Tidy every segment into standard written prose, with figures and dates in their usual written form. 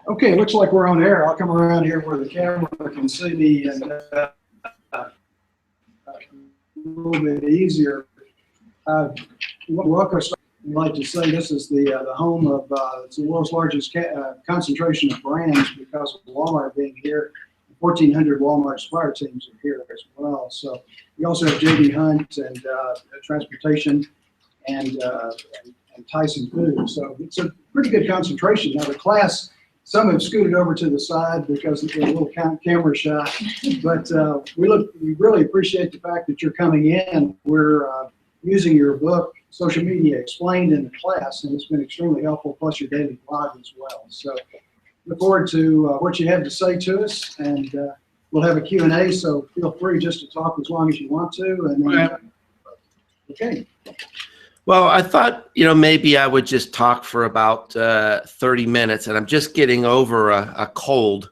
Okay, it looks like we're on air. I'll come around here where the camera can see me and a little bit easier. Welcome. I'd like to say this is the home of it's the world's largest concentration of brands because of Walmart being here. 1,400 Walmart supplier teams are here as well. So we also have JB Hunt and transportation and Tyson Foods. So it's a pretty good concentration. Now the class, some have scooted over to the side because they're a little camera shy, but we really appreciate the fact that you're coming in. We're using your book, Social Media Explained, in the class, and it's been extremely helpful, plus your daily blog as well. So look forward to what you have to say to us, and we'll have a Q&A, so feel free just to talk as long as you want to. And then, okay. Well, I thought, maybe I would just talk for about 30 minutes, and I'm just getting over a cold,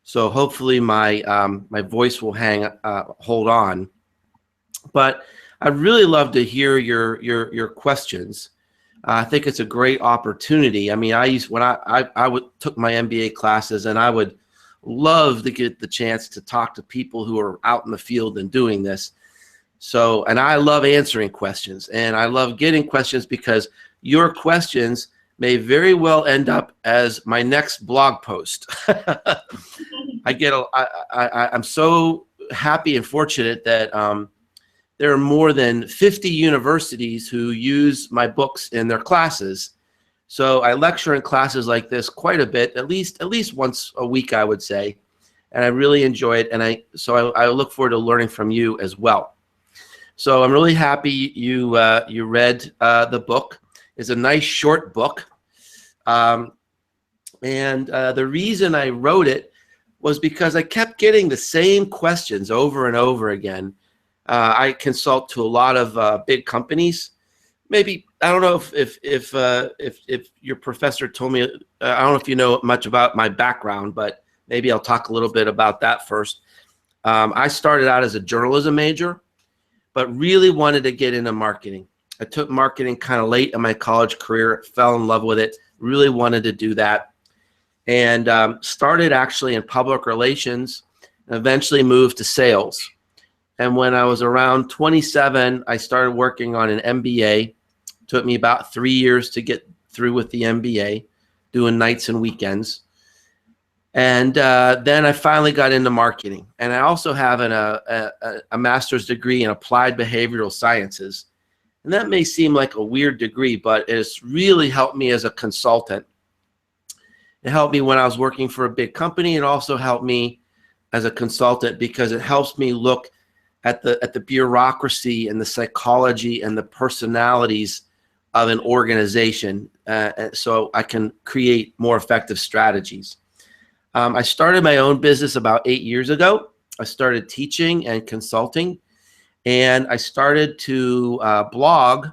so hopefully my my voice will hold on. But I'd really love to hear your questions. I think it's a great opportunity. I mean, when I took my MBA classes, and I would love to get the chance to talk to people who are out in the field and doing this. So, and I love answering questions, and I love getting questions because your questions may very well end up as my next blog post. I'm so happy and fortunate that there are more than 50 universities who use my books in their classes. So I lecture in classes like this quite a bit, at least once a week, I would say, and I really enjoy it. And I look forward to learning from you as well. So I'm really happy you read the book. It's a nice short book, and the reason I wrote it was because I kept getting the same questions over and over again. I consult to a lot of big companies. Maybe I don't know if your professor told me. I don't know if you know much about my background, but maybe I'll talk a little bit about that first. I started out as a journalism major, but really wanted to get into marketing. I took marketing kind of late in my college career, fell in love with it, really wanted to do that, and started actually in public relations, and eventually moved to sales. And when I was around 27, I started working on an MBA. Took me about 3 years to get through with the MBA, doing nights and weekends. And then I finally got into marketing. And I also have a master's degree in applied behavioral sciences. And that may seem like a weird degree, but it's really helped me as a consultant. It helped me when I was working for a big company. It also helped me as a consultant because it helps me look at the bureaucracy and the psychology and the personalities of an organization, so I can create more effective strategies. I started my own business about 8 years ago. I started teaching and consulting, and I started to blog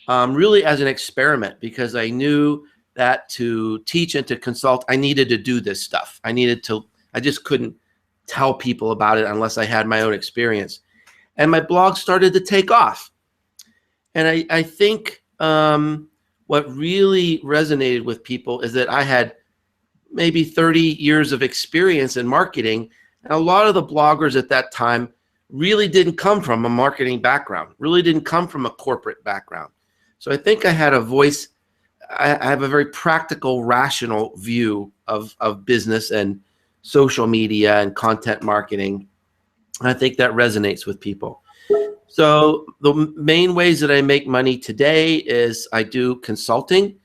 really as an experiment because I knew that to teach and to consult, I needed to do this stuff. I just couldn't tell people about it unless I had my own experience. And my blog started to take off. And I think what really resonated with people is that I had maybe 30 years of experience in marketing. And a lot of the bloggers at that time really didn't come from a marketing background, really didn't come from a corporate background. So I think I had a voice. I have a very practical, rational view of business and social media and content marketing. I think that resonates with people. So the main ways that I make money today is I do consulting.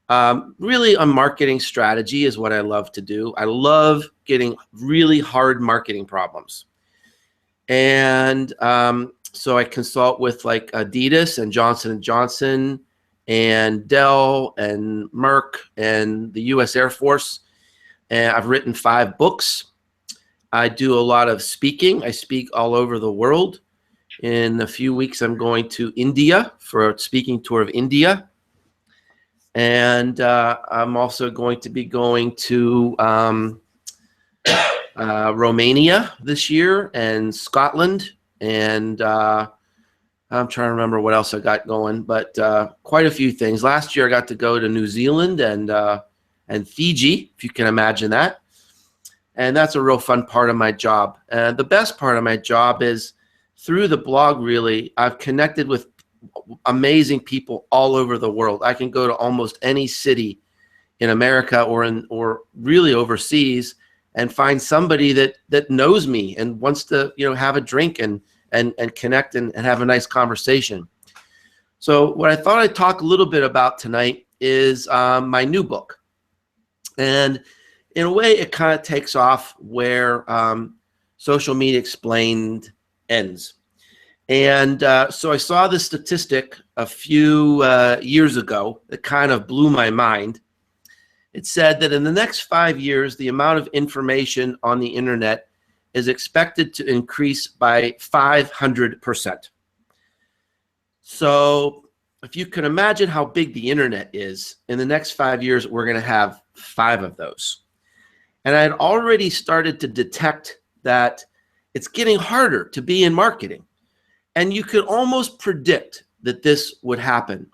Really on marketing strategy is what I love to do. I love getting really hard marketing problems. And so I consult with like Adidas and Johnson & Johnson and Dell and Merck and the US Air Force. And I've written 5 books. I do a lot of speaking. I speak all over the world. In a few weeks, I'm going to India for a speaking tour of India. And I'm also going to be going to Romania this year and Scotland. And I'm trying to remember what else I got going, but quite a few things. Last year, I got to go to New Zealand and and Fiji, if you can imagine that. And that's a real fun part of my job. And the best part of my job is through the blog, really, I've connected with amazing people all over the world. I can go to almost any city in America or really overseas and find somebody that knows me and wants to, have a drink and connect and have a nice conversation. So what I thought I'd talk a little bit about tonight is my new book. And in a way, it kind of takes off where Social Media Explained ends. And so I saw this statistic a few years ago that kind of blew my mind. It said that in the next 5 years, the amount of information on the internet is expected to increase by 500%. So if you can imagine how big the internet is, in the next 5 years, we're going to have 5 of those. And I had already started to detect that it's getting harder to be in marketing. And you could almost predict that this would happen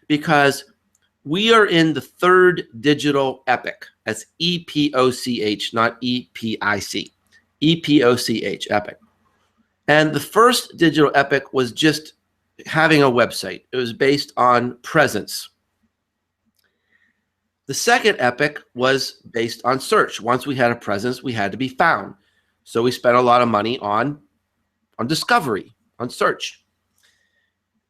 because we are in the third digital epoch. That's EPOCH, not EPIC. EPOCH, epoch. And the first digital epoch was just having a website. It was based on presence. The second epoch was based on search. Once we had a presence, we had to be found. So we spent a lot of money on discovery, on search.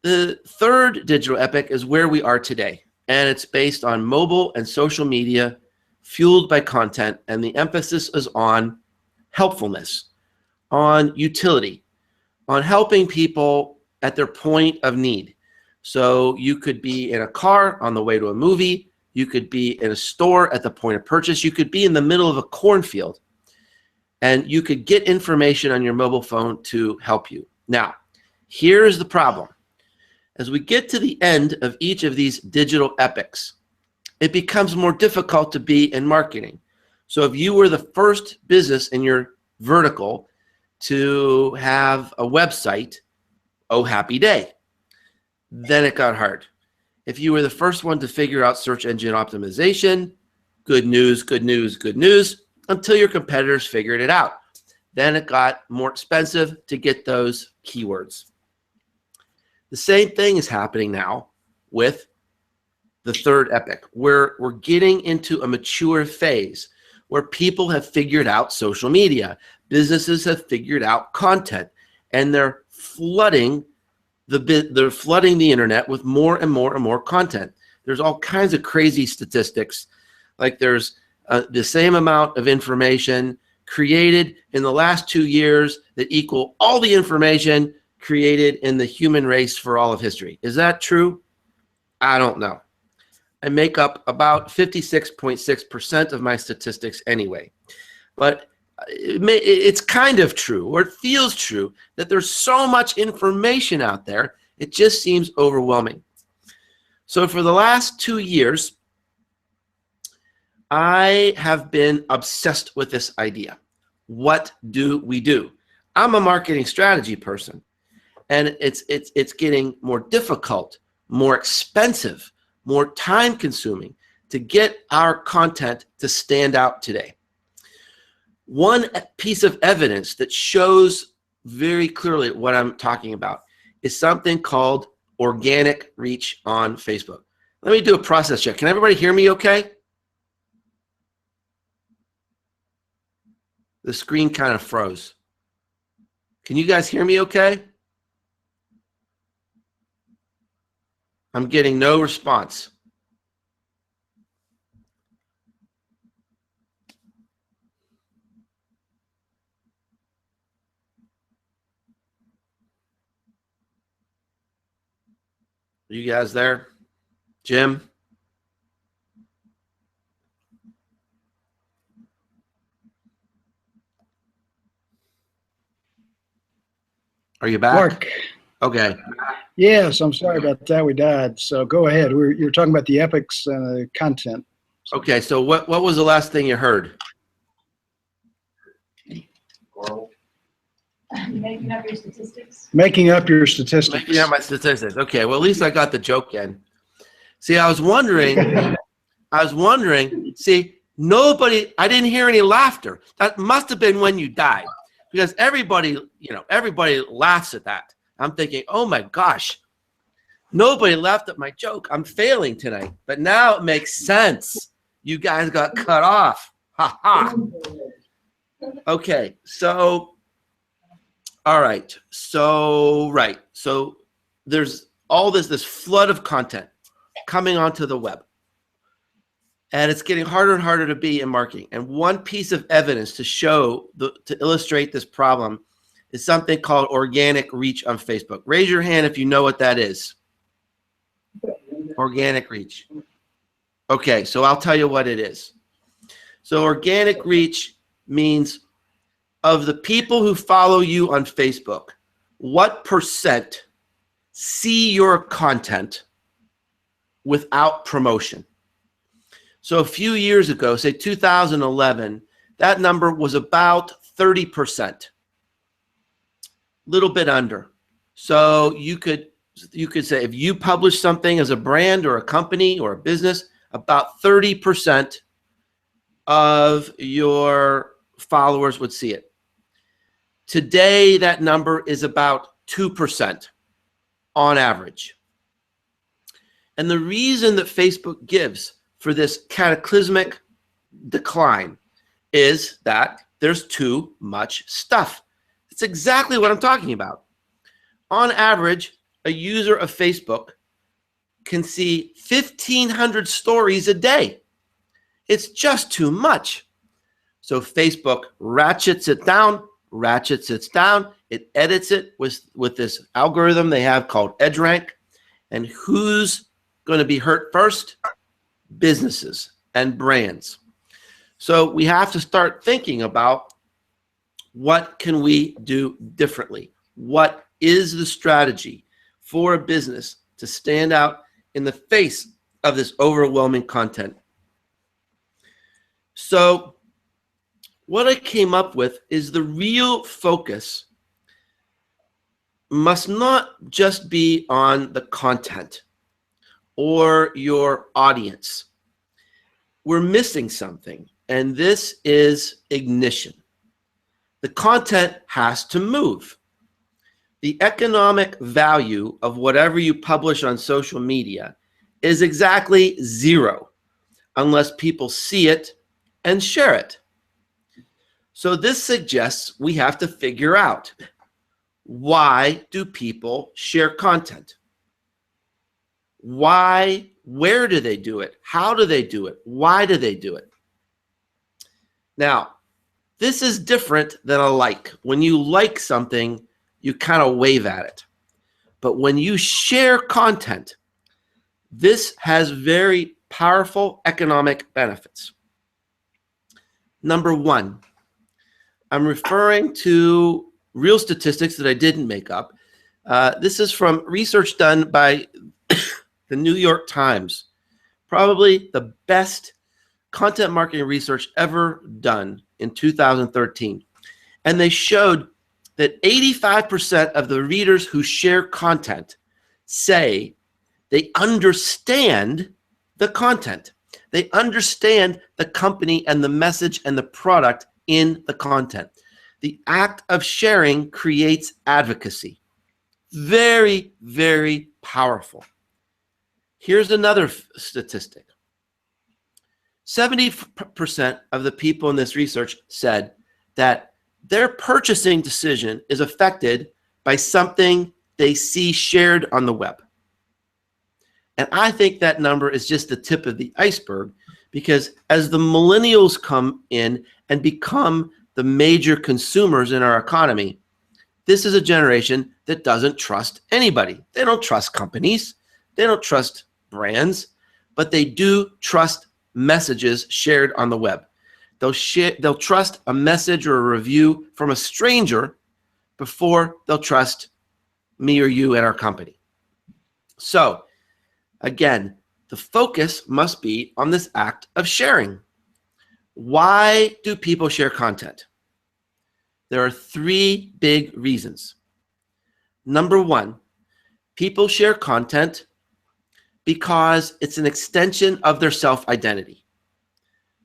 The third digital epoch is where we are today. And it's based on mobile and social media, fueled by content. And the emphasis is on helpfulness, on utility, on helping people at their point of need. So you could be in a car on the way to a movie. You could be in a store at the point of purchase. You could be in the middle of a cornfield. And you could get information on your mobile phone to help you. Now, here's the problem. As we get to the end of each of these digital epochs, it becomes more difficult to be in marketing. So if you were the first business in your vertical to have a website, oh, happy day. Then it got hard. If you were the first one to figure out search engine optimization, good news, good news, good news, until your competitors figured it out. Then it got more expensive to get those keywords. The same thing is happening now with the third epoch, where we're getting into a mature phase where people have figured out social media. Businesses have figured out content, and they're flooding the internet with more and more and more content. There's all kinds of crazy statistics. Like there's the same amount of information created in the last 2 years that equal all the information created in the human race for all of history. Is that true? I don't know. I make up about 56.6% of my statistics anyway. But it's kind of true, or it feels true, that there's so much information out there, it just seems overwhelming. So for the last 2 years, I have been obsessed with this idea. What do we do? I'm a marketing strategy person. And it's getting more difficult, more expensive, more time consuming to get our content to stand out today. One piece of evidence that shows very clearly what I'm talking about is something called organic reach on Facebook. Let me do a process check. Can everybody hear me okay? The screen kind of froze. Can you guys hear me okay? I'm getting no response. Are you guys there? Jim? Are you back? Mark. Okay. Yes, I'm sorry about that. We died. So go ahead. You're talking about the epics and the content. Okay, so what was the last thing you heard? Making up your statistics. Making up your statistics. Making up my statistics. Okay, well, at least I got the joke in. See, I was wondering I was wondering, see, I didn't hear any laughter. That must have been when you died, because everybody laughs at that. I'm thinking, oh my gosh, nobody laughed at my joke. I'm failing tonight. But now it makes sense. You guys got cut off. Ha ha. Okay, so, all right. So there's all this flood of content coming onto the web. And it's getting harder and harder to be in marketing. And one piece of evidence to illustrate this problem is something called organic reach on Facebook. Raise your hand if you know what that is. Organic reach. Okay, so I'll tell you what it is. So organic reach means of the people who follow you on Facebook, what percent see your content without promotion? So a few years ago, say 2011, that number was about 30%, a little bit under. So you could say if you publish something as a brand or a company or a business, about 30% of your followers would see it. Today, that number is about 2% on average. And the reason that Facebook gives for this cataclysmic decline is that there's too much stuff. It's exactly what I'm talking about. On average, a user of Facebook can see 1,500 stories a day. It's just too much. So Facebook ratchets it down. It edits it with this algorithm they have called EdgeRank. And who's going to be hurt first? Businesses and brands. So we have to start thinking about what can we do differently? What is the strategy for a business to stand out in the face of this overwhelming content? So what I came up with is the real focus must not just be on the content or your audience. We're missing something, and this is ignition. The content has to move. The economic value of whatever you publish on social media is exactly zero unless people see it and share it. So this suggests we have to figure out, why do people share content? Why? Where do they do it? How do they do it? Why do they do it? Now, this is different than a like. When you like something, you kind of wave at it. But when you share content, this has very powerful economic benefits. Number one, I'm referring to real statistics that I didn't make up. This is from research done by the New York Times, probably the best content marketing research ever done in 2013. And they showed that 85% of the readers who share content say they understand the content. They understand the company and the message and the product in the content. The act of sharing creates advocacy. Very, very powerful. Here's another statistic. 70% of the people in this research said that their purchasing decision is affected by something they see shared on the web. And I think that number is just the tip of the iceberg, because as the millennials come in and become the major consumers in our economy, this is a generation that doesn't trust anybody. They don't trust companies. They don't trust brands, but they do trust messages shared on the web. They'll trust a message or a review from a stranger before they'll trust me or you and our company. So again, the focus must be on this act of sharing. Why do people share content? There are three big reasons. Number one, people share content because it's an extension of their self-identity.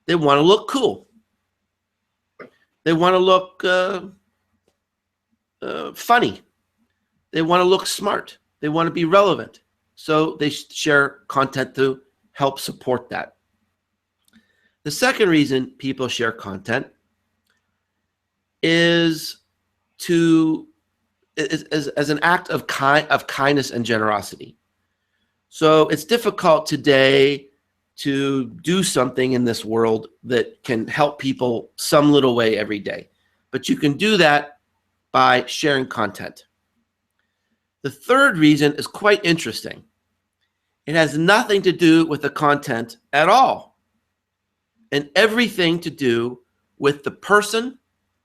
They want to look cool. They want to look funny. They want to look smart. They want to be relevant. So they share content to help support that. The second reason people share content is as an act of kindness and generosity. So it's difficult today to do something in this world that can help people some little way every day. But you can do that by sharing content. The third reason is quite interesting. It has nothing to do with the content at all, and everything to do with the person,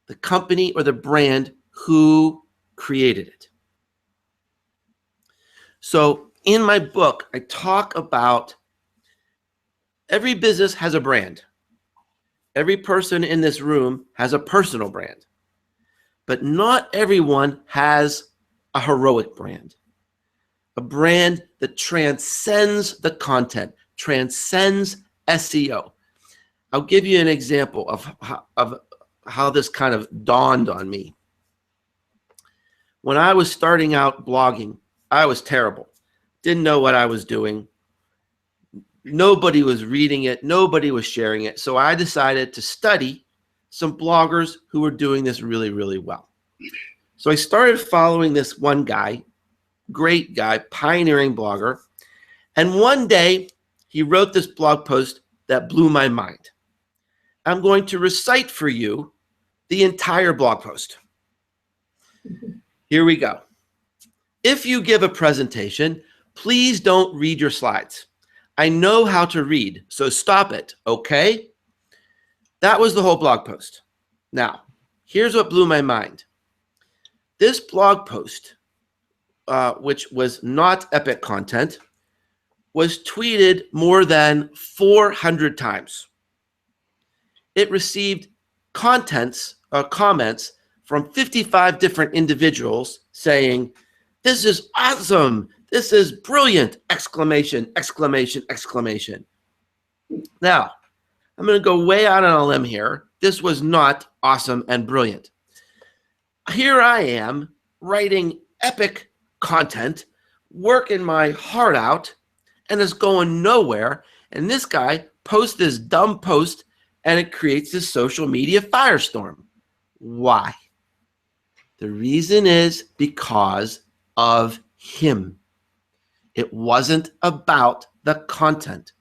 the company, or the brand who created it. So in my book, I talk about every business has a brand. Every person in this room has a personal brand, but not everyone has a heroic brand, a brand that transcends the content, transcends SEO. I'll give you an example of how this kind of dawned on me. When I was starting out blogging, I was terrible. Didn't know what I was doing. Nobody was reading it. Nobody was sharing it. So I decided to study some bloggers who were doing this really, really well. So I started following this one guy, great guy, pioneering blogger. And one day he wrote this blog post that blew my mind. I'm going to recite for you the entire blog post. Here we go. If you give a presentation, please don't read your slides. I know how to read, so stop it, okay? That was the whole blog post. Now, here's what blew my mind. This blog post, which was not epic content, was tweeted more than 400 times. It received comments from 55 different individuals saying, "This is awesome. This is brilliant!" Exclamation, exclamation, exclamation. Now, I'm going to go way out on a limb here. This was not awesome and brilliant. Here I am writing epic content, working my heart out, and it's going nowhere. And this guy posts this dumb post, and it creates this social media firestorm. Why? The reason is because of him. It wasn't about the content.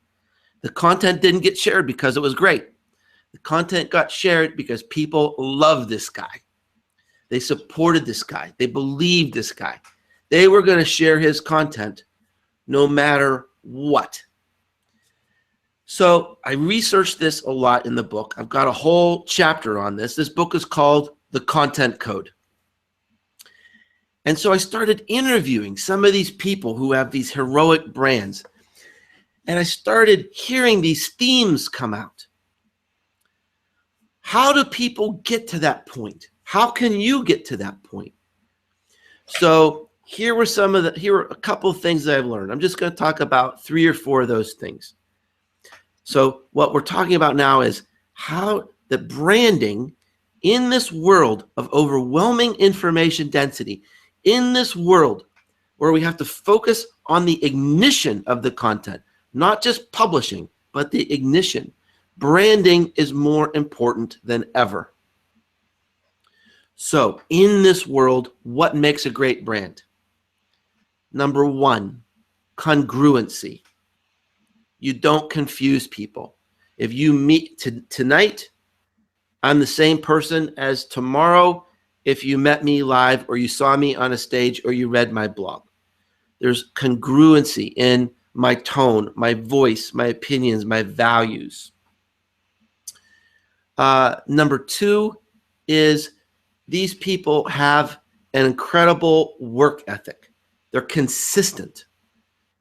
The content didn't get shared because it was great. The content got shared because people love this guy. They supported this guy. They believed this guy. They were going to share his content no matter what. So I researched this a lot in the book. I've got a whole chapter on this. This book is called The Content Code. And so I started interviewing some of these people who have these heroic brands. And I started hearing these themes come out. How do people get to that point? How can you get to that point? So here were a couple of things that I've learned. I'm just going to talk about 3 or 4 of those things. So what we're talking about now is how the branding in this world of overwhelming information density, in this world where we have to focus on the ignition of the content, not just publishing, but the ignition, branding is more important than ever. So in this world, what makes a great brand? Number 1, congruency. You don't confuse people. If you meet tonight, I'm the same person as tomorrow if you met me live or you saw me on a stage or you read my blog. There's congruency in my tone, my voice, my opinions, my values. Number 2 is these people have an incredible work ethic. They're consistent.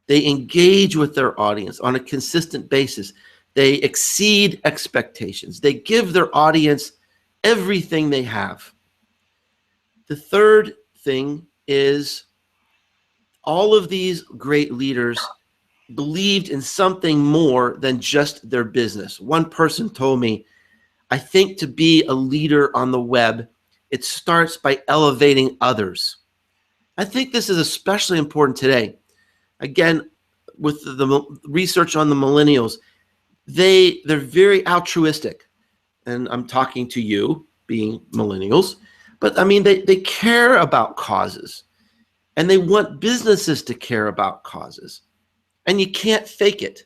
They engage with their audience on a consistent basis. They exceed expectations. They give their audience everything they have. The third thing is all of these great leaders believed in something more than just their business. One person told me, I think to be a leader on the web, it starts by elevating others. I think this is especially important today. Again, with the research on the millennials, they're very altruistic. And I'm talking to you, being millennials, but I mean, they care about causes, and they want businesses to care about causes, and you can't fake it.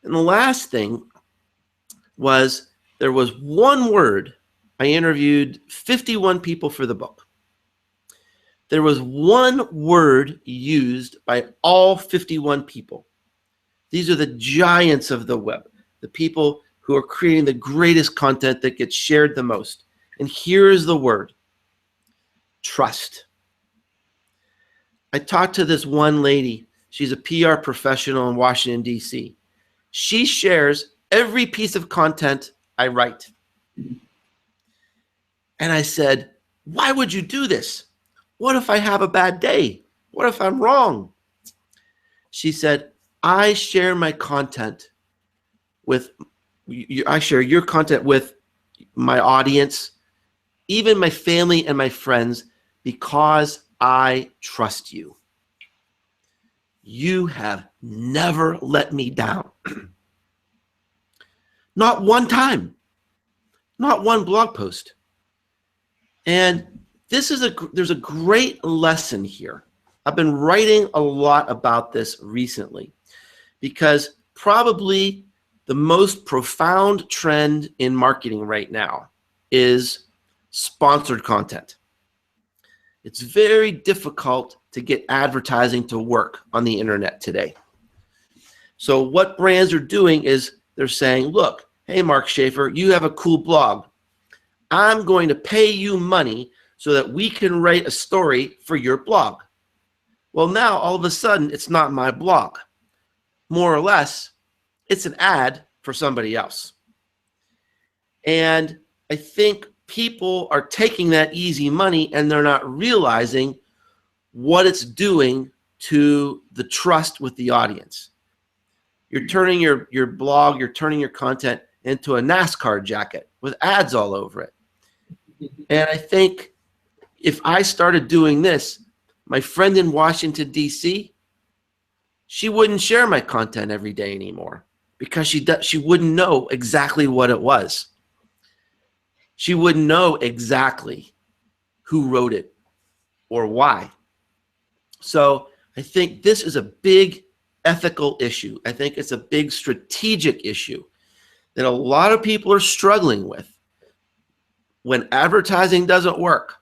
And the last thing was, there was one word. I interviewed 51 people for the book. There was one word used by all 51 people. These are the giants of the web, the people who are creating the greatest content that gets shared the most. And here is the word: trust. I talked to this one lady. She's a PR professional in Washington, D.C. She shares every piece of content I write. And I said, why would you do this? What if I have a bad day? What if I'm wrong? She said, I share my content with, I share your content with my audience, even my family and my friends, because I trust you. You have never let me down. Not one time. Not one blog post. And there's a great lesson here. I've been writing a lot about this recently, because probably the most profound trend in marketing right now is sponsored content. It's very difficult to get advertising to work on the internet today. So what brands are doing is they're saying, look, hey, Mark Schaefer, you have a cool blog. I'm going to pay you money so that we can write a story for your blog. Well, now all of a sudden, it's not my blog. More or less, it's an ad for somebody else. And I think people are taking that easy money and they're not realizing what it's doing to the trust with the audience. You're turning your blog, you're turning your content into a NASCAR jacket with ads all over it. And I think if I started doing this, my friend in Washington, D.C., she wouldn't share my content every day anymore, because she wouldn't know exactly what it was. She wouldn't know exactly who wrote it or why. So I think this is a big ethical issue. I think it's a big strategic issue that a lot of people are struggling with. When advertising doesn't work,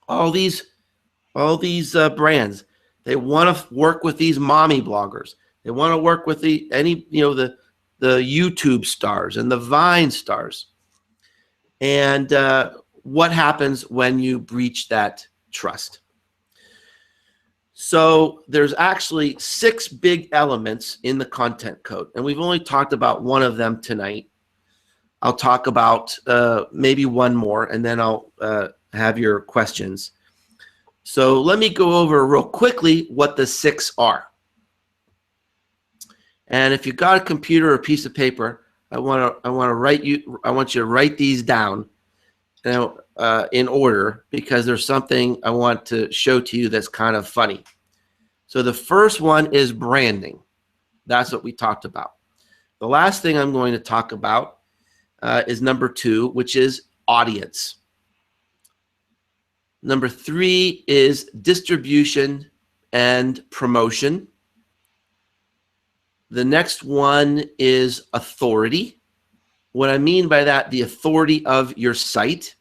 all these brands, they want to work with these mommy bloggers. They want to work with the YouTube stars and the Vine stars. And what happens when you breach that trust? So there's actually 6 big elements in the content code, and we've only talked about one of them tonight. I'll talk about maybe one more, and then I'll have your questions. So let me go over real quickly what the 6 are. And if you've got a computer or a piece of paper, I want you to write these down in order, because there's something I want to show to you that's kind of funny. So the first one is branding. That's what we talked about. The last thing I'm going to talk about is number 2, which is audience. Number 3 is distribution and promotion. The next one is authority. What I mean by that, the authority of your site.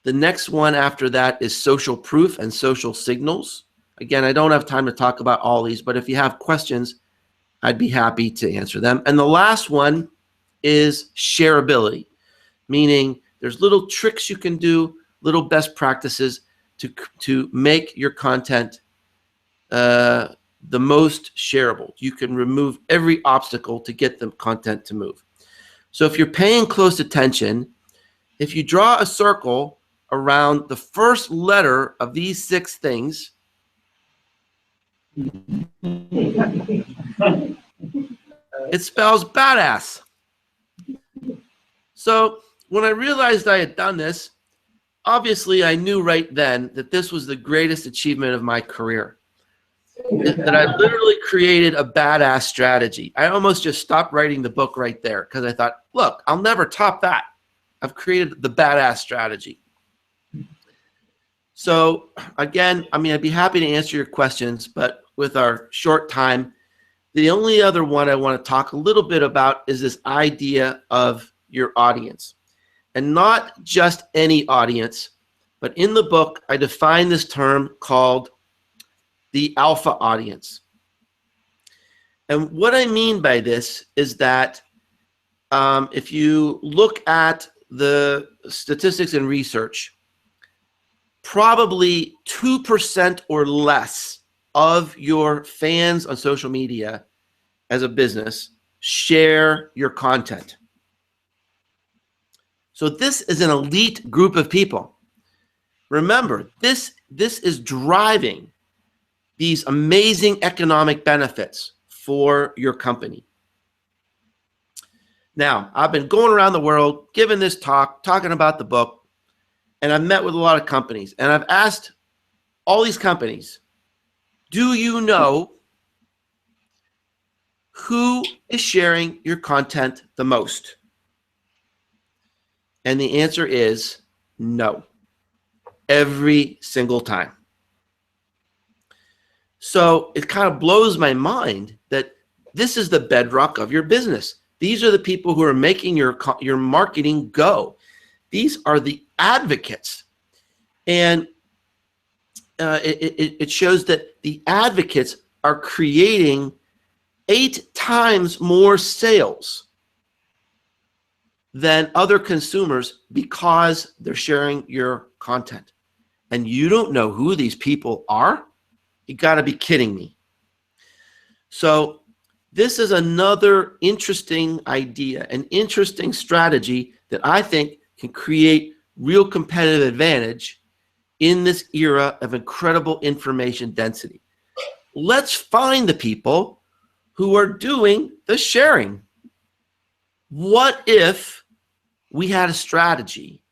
The next one after that is social proof and social signals. Again, I don't have time to talk about all these, but if you have questions, I'd be happy to answer them. And the last one is shareability, meaning there's little tricks you can do, little best practices to make your content the most shareable. You can remove every obstacle to get the content to move. So if you're paying close attention, if you draw a circle around the first letter of these 6 things, It spells badass. So when I realized I had done this, obviously I knew right then that this was the greatest achievement of my career. That I literally created a badass strategy. I almost just stopped writing the book right there because I thought, look, I'll never top that. I've created the badass strategy. So again, I mean, I'd be happy to answer your questions, but with our short time, the only other one I want to talk a little bit about is this idea of your audience. And not just any audience, but in the book, I define this term called the alpha audience. And what I mean by this is that if you look at the statistics and research, probably 2% or less of your fans on social media as a business share your content. So this is an elite group of people. Remember, this is driving these amazing economic benefits for your company. Now, I've been going around the world, giving this talk, talking about the book, and I've met with a lot of companies, and I've asked all these companies, do you know who is sharing your content the most? And the answer is no, every single time. So it kind of blows my mind that this is the bedrock of your business. These are the people who are making your marketing go. These are the advocates. And it shows that the advocates are creating 8 times more sales than other consumers because they're sharing your content. And you don't know who these people are? You got to be kidding me. So this is another interesting idea, an interesting strategy that I think can create real competitive advantage in this era of incredible information density. Let's find the people who are doing the sharing. What if we had a strategy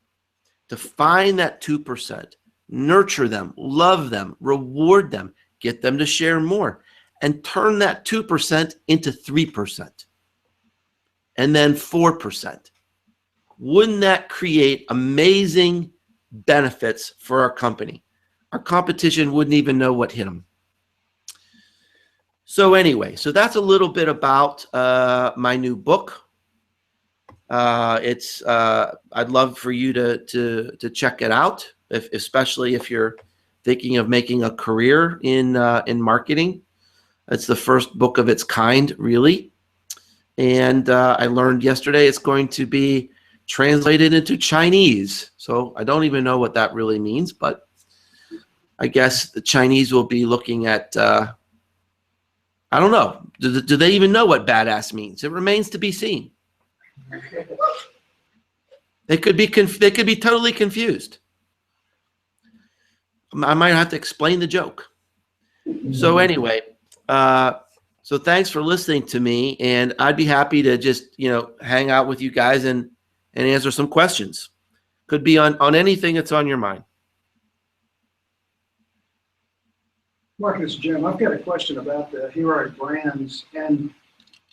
to find that 2%, nurture them, love them, reward them, get them to share more, and turn that 2% into 3%, and then 4%. Wouldn't that create amazing benefits for our company? Our competition wouldn't even know what hit them. So anyway, so that's a little bit about my new book. I'd love for you to check it out, especially if you're thinking of making a career in marketing. It's the first book of its kind, really. And I learned yesterday it's going to be translated into Chinese. So I don't even know what that really means, but I guess the Chinese will be looking at, I don't know. Do they even know what badass means? It remains to be seen. They could be totally confused. I might have to explain the joke. So anyway, so thanks for listening to me, and I'd be happy to just hang out with you guys and answer some questions. Could be on anything that's on your mind. Marcus, Jim, I've got a question about the heroic brands, and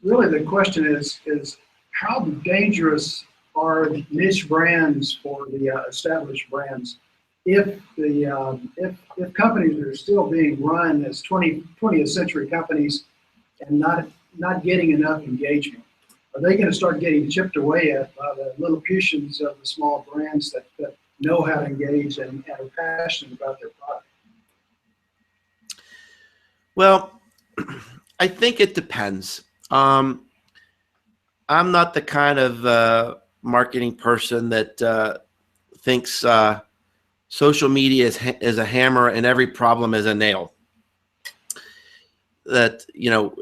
really the question is how dangerous are niche brands for the established brands if companies are still being run as 20th century companies and not getting enough engagement? Are they going to start getting chipped away at by the Lilliputians of the small brands that know how to engage and are passionate about their product? Well, I think it depends. I'm not the kind of marketing person that thinks social media is a hammer and every problem is a nail. That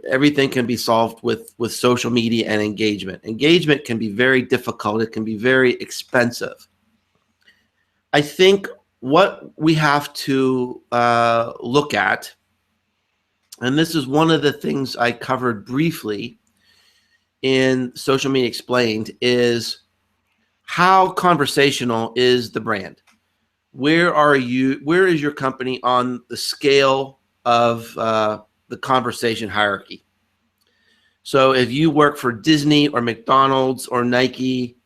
everything can be solved with social media and engagement. Engagement can be very difficult. It can be very expensive. I think what we have to look at and this is one of the things I covered briefly in Social Media Explained, is how conversational is the brand? Where is your company on the scale of the conversation hierarchy? So if you work for Disney or McDonald's or Nike,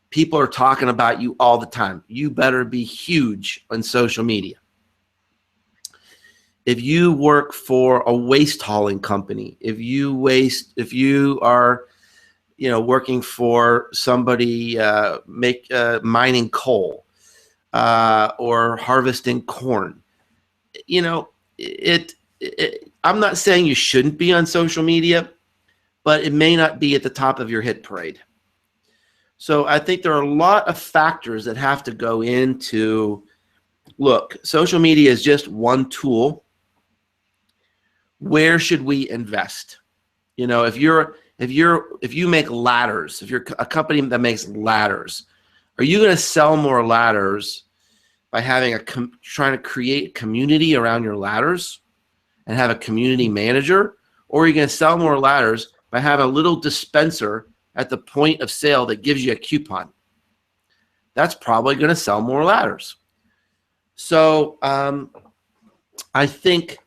people are talking about you all the time. You better be huge on social media. If you work for a waste hauling company, if you are, working for somebody mining coal or harvesting corn, I'm not saying you shouldn't be on social media, but it may not be at the top of your hit parade. So I think there are a lot of factors that have to go into, look, social media is just one tool. Where should we invest? If you make ladders, if you're a company that makes ladders, are you going to sell more ladders by trying to create community around your ladders and have a community manager? Or are you going to sell more ladders by having a little dispenser at the point of sale that gives you a coupon? That's probably going to sell more ladders. So I think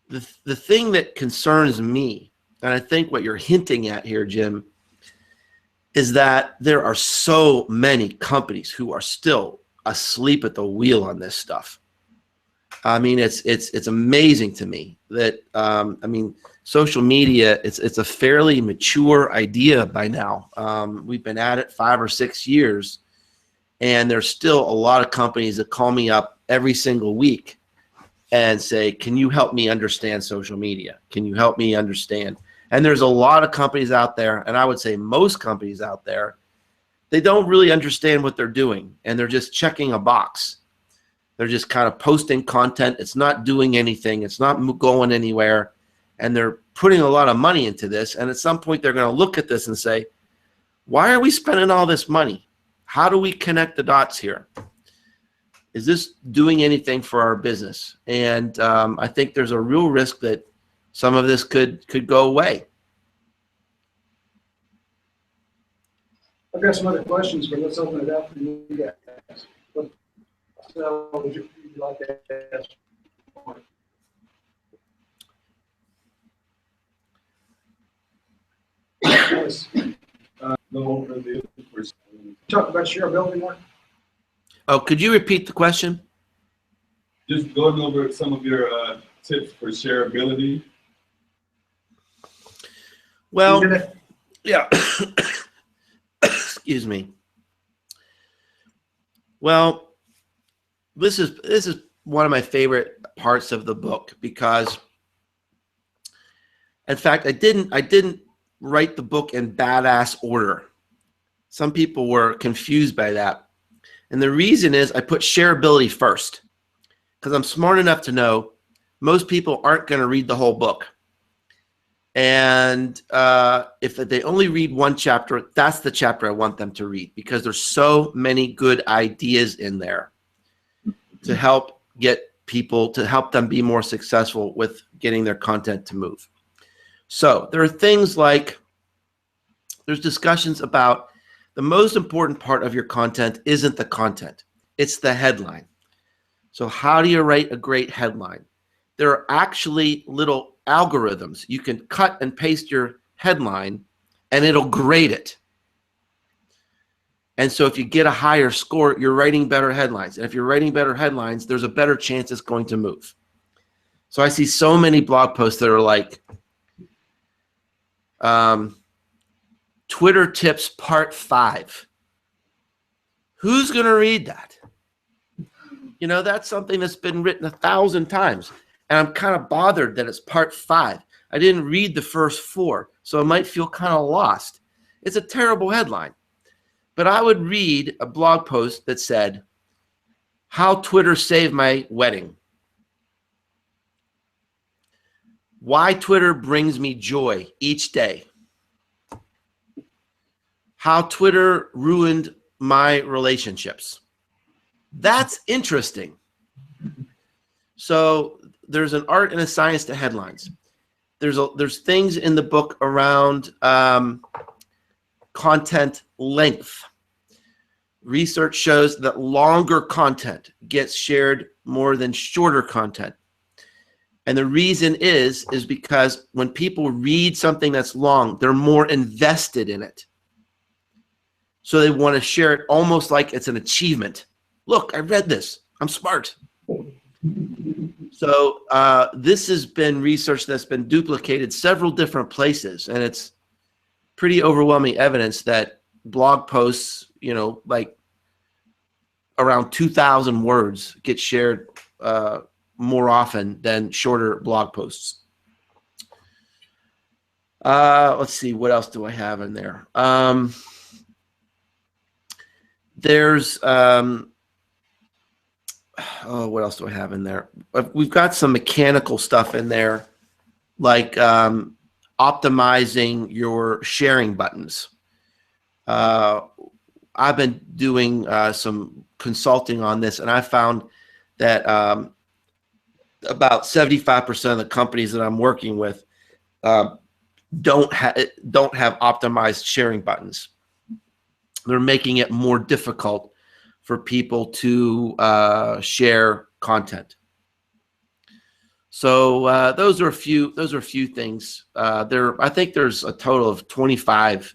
the thing that concerns me, and I think what you're hinting at here, Jim, is that there are so many companies who are still asleep at the wheel on this stuff. I mean, it's amazing to me that social media, it's a fairly mature idea by now. We've been at it 5 or 6 years, and there's still a lot of companies that call me up every single week and say, can you help me understand social media? Can you help me understand? And there's a lot of companies out there, and I would say most companies out there, they don't really understand what they're doing, and they're just checking a box. They're just kind of posting content. It's not doing anything. It's not going anywhere. And they're putting a lot of money into this. And at some point, they're going to look at this and say, why are we spending all this money? How do we connect the dots here? Is this doing anything for our business? And I think there's a real risk that some of this could go away. I've got some other questions, but let's open it up for you guys. What would you like to ask? Yes. Talk about shareability more. Oh, could you repeat the question? Just going over some of your tips for shareability. Well, yeah. Excuse me. Well, this is one of my favorite parts of the book, because in fact, I didn't write the book in badass order. Some people were confused by that. And the reason is I put shareability first, because I'm smart enough to know most people aren't going to read the whole book. And if they only read one chapter, that's the chapter I want them to read, because there's so many good ideas in there to help get people, to help them be more successful with getting their content to move. So there are things like, there's discussions about the most important part of your content isn't the content, it's the headline. So how do you write a great headline? There are actually little algorithms. You can cut and paste your headline and it'll grade it. And so if you get a higher score, you're writing better headlines. And if you're writing better headlines, there's a better chance it's going to move. So I see so many blog posts that are like, Twitter tips part 5. Who's going to read that? You know, that's something that's been written 1,000 times. And I'm kind of bothered that it's part 5. I didn't read the first 4, so I might feel kind of lost. It's a terrible headline. But I would read a blog post that said, how Twitter saved my wedding. Why Twitter brings me joy each day. How Twitter ruined my relationships. That's interesting. So there's an art and a science to headlines. there's things in the book around content length. Research shows that longer content gets shared more than shorter content. And the reason is because when people read something that's long, they're more invested in it. So they want to share it almost like it's an achievement. Look, I read this. I'm smart. So this has been research that's been duplicated several different places, and it's pretty overwhelming evidence that blog posts, like around 2,000 words get shared more often than shorter blog posts. Let's see, what else do I have in there? What else do I have in there? We've got some mechanical stuff in there, like optimizing your sharing buttons. I've been doing some consulting on this, and I found that about 75% of the companies that I'm working with don't have optimized sharing buttons. They're making it more difficult for people to share content. So those are a few things. I think there's a total of 25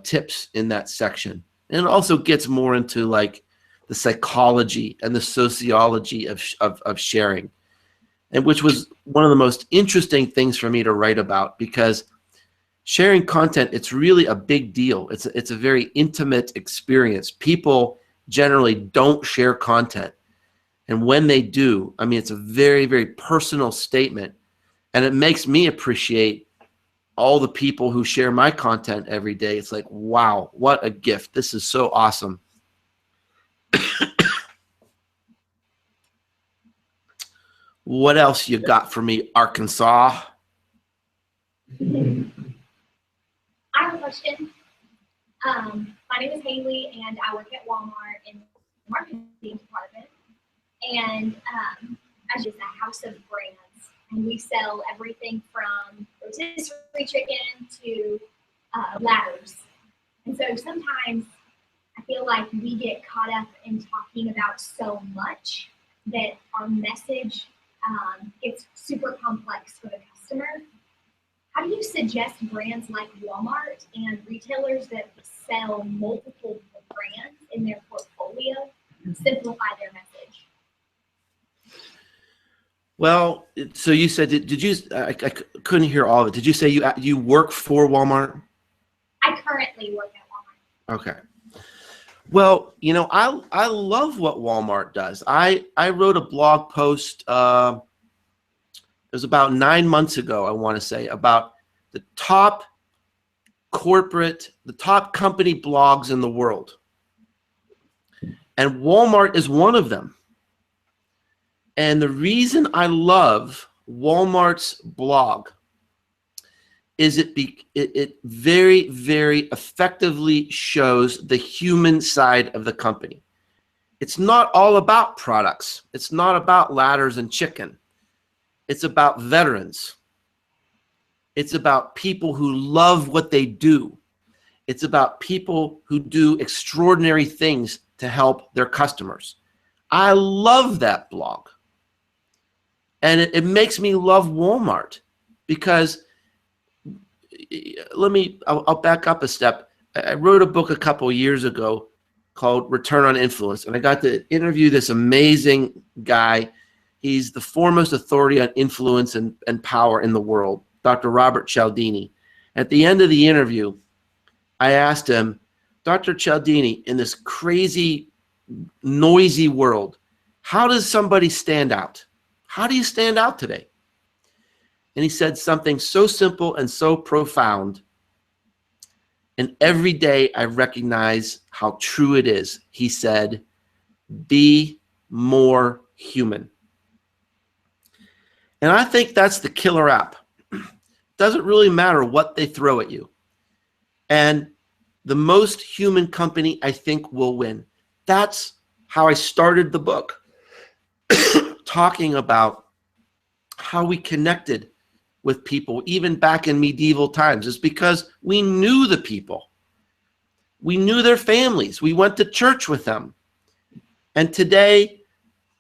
tips in that section, and it also gets more into like the psychology and the sociology of sharing, and which was one of the most interesting things for me to write about, because sharing content, it's really a big deal. It's a very intimate experience. People generally don't share content. And when they do, I mean, it's a very, very personal statement. And it makes me appreciate all the people who share my content every day. It's like, wow, what a gift. This is so awesome. What else you got for me, Arkansas? I have a question. My name is Haley, and I work at Walmart in the marketing department. And as just a house of brands, and we sell everything from rotisserie chicken to ladders. And so sometimes I feel like we get caught up in talking about so much that our message gets super complex for the customer. How do you suggest brands like Walmart and retailers that sell multiple brands in their portfolio simplify their message? Well, so you said, did you, I couldn't hear all of it. Did you say you work for Walmart? I currently work at Walmart. Okay. Well, I love what Walmart does. I wrote a blog post, it was about 9 months ago, I want to say, about the top company blogs in the world. And Walmart is one of them. And the reason I love Walmart's blog is it very, very effectively shows the human side of the company. It's not all about products. It's not about ladders and chicken. It's about veterans. It's about people who love what they do. It's about people who do extraordinary things to help their customers. I love that blog. And it makes me love Walmart, because I'll back up a step. I wrote a book a couple years ago called Return on Influence, and I got to interview this amazing guy. He's the foremost authority on influence and power in the world, Dr. Robert Cialdini. At the end of the interview, I asked him, Dr. Cialdini, in this crazy, noisy world, how does somebody stand out? How do you stand out today? And he said something so simple and so profound. And every day I recognize how true it is. He said, be more human. And I think that's the killer app. Doesn't really matter what they throw at you. And the most human company, I think, will win. That's how I started the book, talking about how we connected with people, even back in medieval times, is because we knew the people. We knew their families. We went to church with them. And today,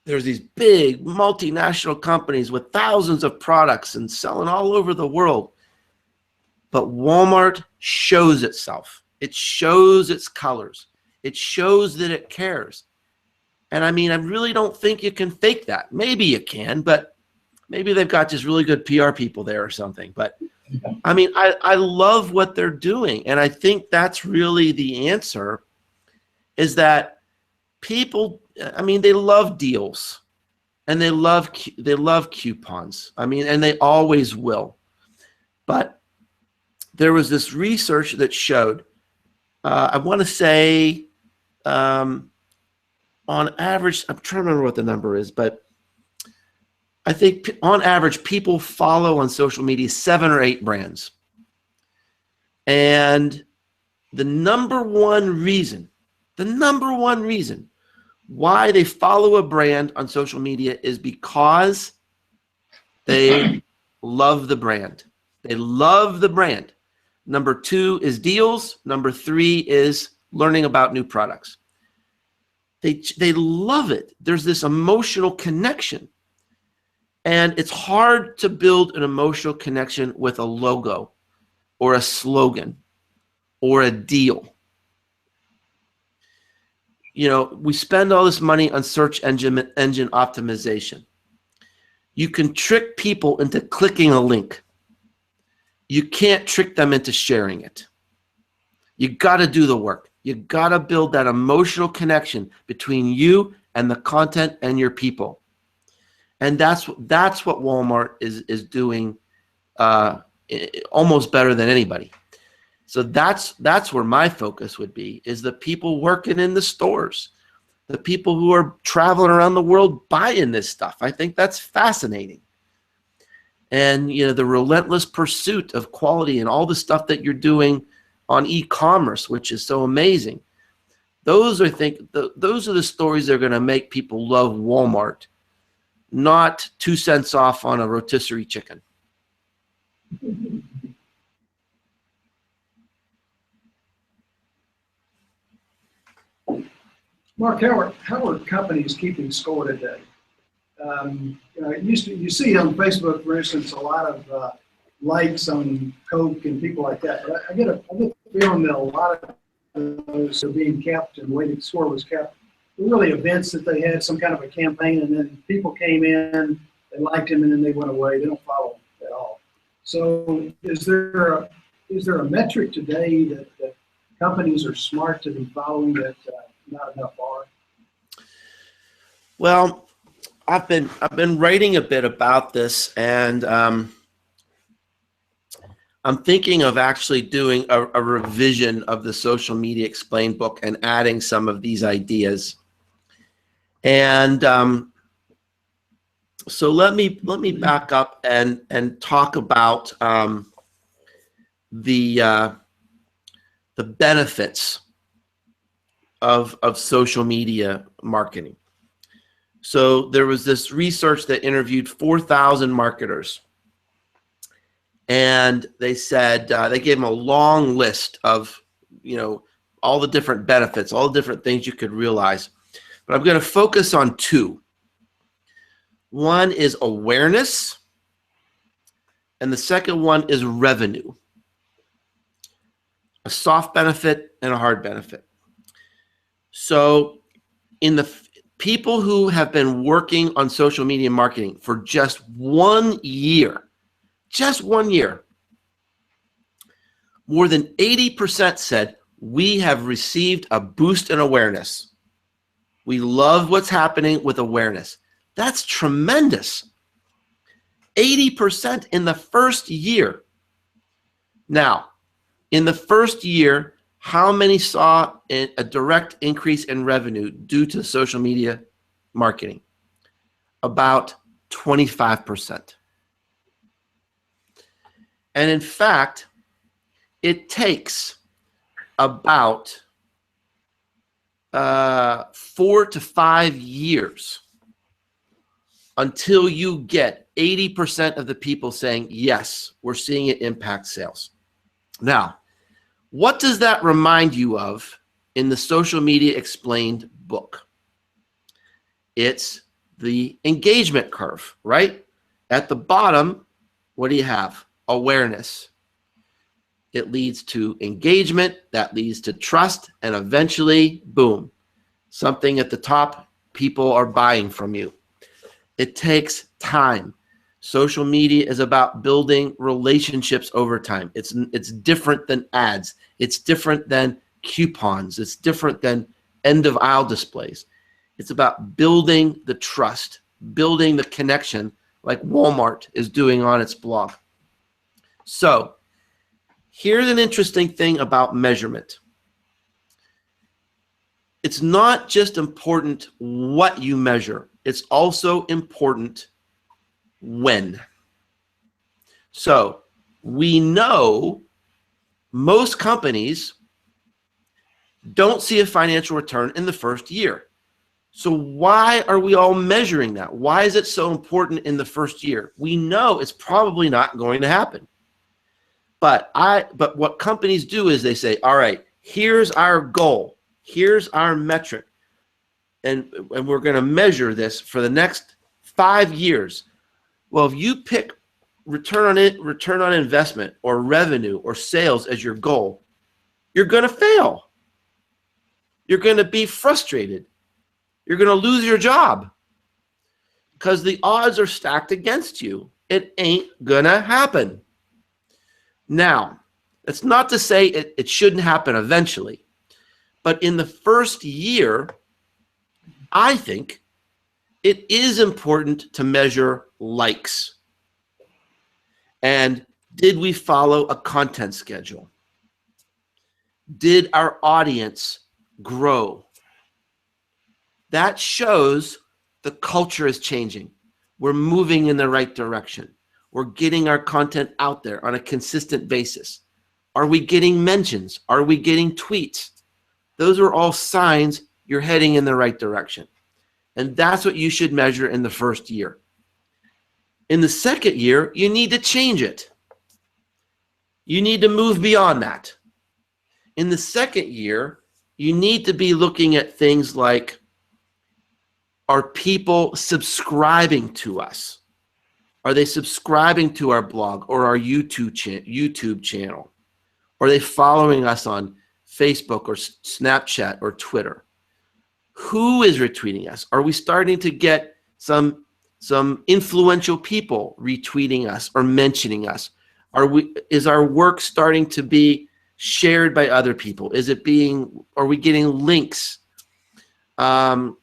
there's these big multinational companies with thousands of products and selling all over the world. But Walmart shows itself. It shows its colors. It shows that it cares. And I mean, I really don't think you can fake that. Maybe you can, but maybe they've got just really good PR people there or something. But I mean, I love what they're doing. And I think that's really the answer, is that people, I mean, they love deals and they love coupons. I mean, and they always will. But there was this research that showed, I want to say, on average, I'm trying to remember what the number is, but I think on average, people follow on social media 7 or 8 brands. And the number one reason why they follow a brand on social media is because they love the brand. They love the brand. Number 2 is deals. Number 3 is learning about new products. They love it. There's this emotional connection. And it's hard to build an emotional connection with a logo or a slogan or a deal. You know, we spend all this money on search engine optimization. You can trick people into clicking a link. You can't trick them into sharing it. You got to do the work. You got to build that emotional connection between you and the content and your people. And that's what Walmart is doing almost better than anybody. So that's where my focus would be, is the people working in the stores, the people who are traveling around the world buying this stuff. I think that's fascinating. And you know, the relentless pursuit of quality and all the stuff that you're doing on e-commerce, which is so amazing. Those are the stories that are going to make people love Walmart, not 2 cents off on a rotisserie chicken. Mark, how are companies keeping score today? You know, you see on Facebook, for instance, a lot of likes on Coke and people like that. But I get the feeling that a lot of those are being kept, and the way the score was kept were really events that they had some kind of a campaign, and then people came in, they liked them, and then they went away. They don't follow them at all. So is there a metric today that companies are smart to be following that not enough are? Well, I've been writing a bit about this, and I'm thinking of actually doing a revision of the Social Media Explained book and adding some of these ideas. And so let me back up and talk about the benefits of social media marketing. So there was this research that interviewed 4,000 marketers, and they said they gave them a long list of, you know, all the different benefits, all the different things you could realize. But I'm going to focus on 2. One is awareness, and the second one is revenue. A soft benefit and a hard benefit. So in the people who have been working on social media marketing for just 1 year, more than 80% said, we have received a boost in awareness. We love what's happening with awareness. That's tremendous. 80% in the first year. Now, in the first year, how many saw a direct increase in revenue due to social media marketing? About 25%. And in fact, it takes about 4 to 5 years until you get 80% of the people saying, yes, we're seeing it impact sales. Now, what does that remind you of in the Social Media Explained book? It's the engagement curve, right? At the bottom, what do you have? Awareness. It leads to engagement, that leads to trust, and eventually, boom, something at the top, people are buying from you. It takes time. Social media is about building relationships over time. It's different than ads. It's different than coupons. It's different than end of aisle displays. It's about building the trust, building the connection like Walmart is doing on its blog. So here's an interesting thing about measurement. It's not just important what you measure. It's also important when. So we know most companies don't see a financial return in the first year. So why are we all measuring that? Why is it so important in the first year? We know it's probably not going to happen. But what companies do is they say, all right, here's our goal. Here's our metric. And we're going to measure this for the next 5 years. Well, if you pick return on investment or revenue or sales as your goal, you're going to fail. You're going to be frustrated. You're going to lose your job because the odds are stacked against you. It ain't going to happen. Now, that's not to say it shouldn't happen eventually, but in the first year, I think it is important to measure likes. And did we follow a content schedule? Did our audience grow? That shows the culture is changing. We're moving in the right direction. We're getting our content out there on a consistent basis. Are we getting mentions? Are we getting tweets? Those are all signs you're heading in the right direction. And that's what you should measure in the first year. In the second year, you need to change it. You need to move beyond that. In the second year, you need to be looking at things like, are people subscribing to us? Are they subscribing to our blog or our YouTube channel? Are they following us on Facebook or Snapchat or Twitter? Who is retweeting us? Are we starting to get some influential people retweeting us or mentioning us? Is our work starting to be shared by other people? Are we getting links? Are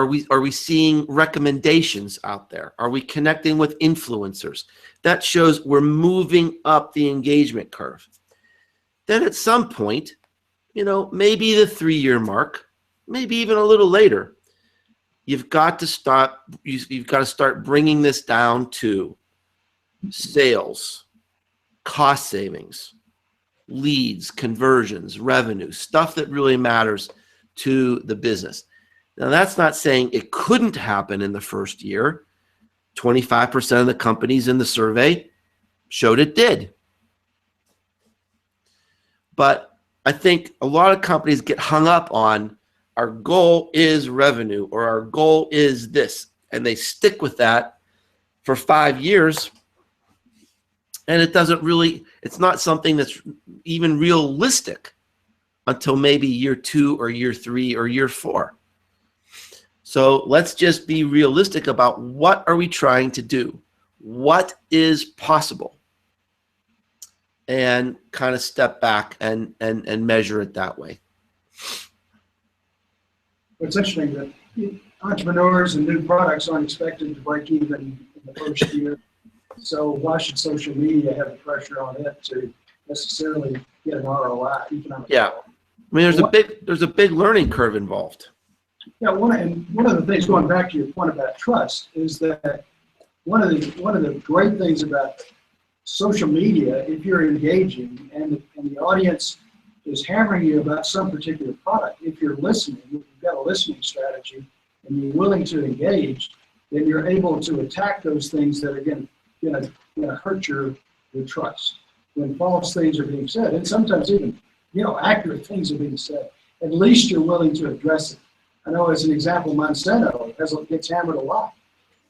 we seeing recommendations out there? Are we connecting with influencers? That shows we're moving up the engagement curve. Then at some point, maybe the 3-year mark, maybe even a little later, you've got to start bringing this down to sales, cost savings, leads, conversions, revenue, stuff that really matters to the business. Now, that's not saying it couldn't happen in the first year. 25% of the companies in the survey showed it did. But I think a lot of companies get hung up on our goal is revenue or our goal is this, and they stick with that for 5 years. And it's not something that's even realistic until maybe year 2 or year 3 or year 4. So let's just be realistic about what are we trying to do? What is possible? And kind of step back and measure it that way. It's interesting that entrepreneurs and new products aren't expected to break even in the first year. So why should social media have the pressure on it to necessarily get an ROI? Yeah, I mean, there's a big learning curve involved. Yeah, one of the things, going back to your point about trust, is that one of the great things about social media, if you're engaging and the audience is hammering you about some particular product, if you're listening, if you've got a listening strategy and you're willing to engage, then you're able to attack those things that are going to hurt your trust. When false things are being said, and sometimes even, accurate things are being said, at least you're willing to address it. I know as an example, Monsanto gets hammered a lot,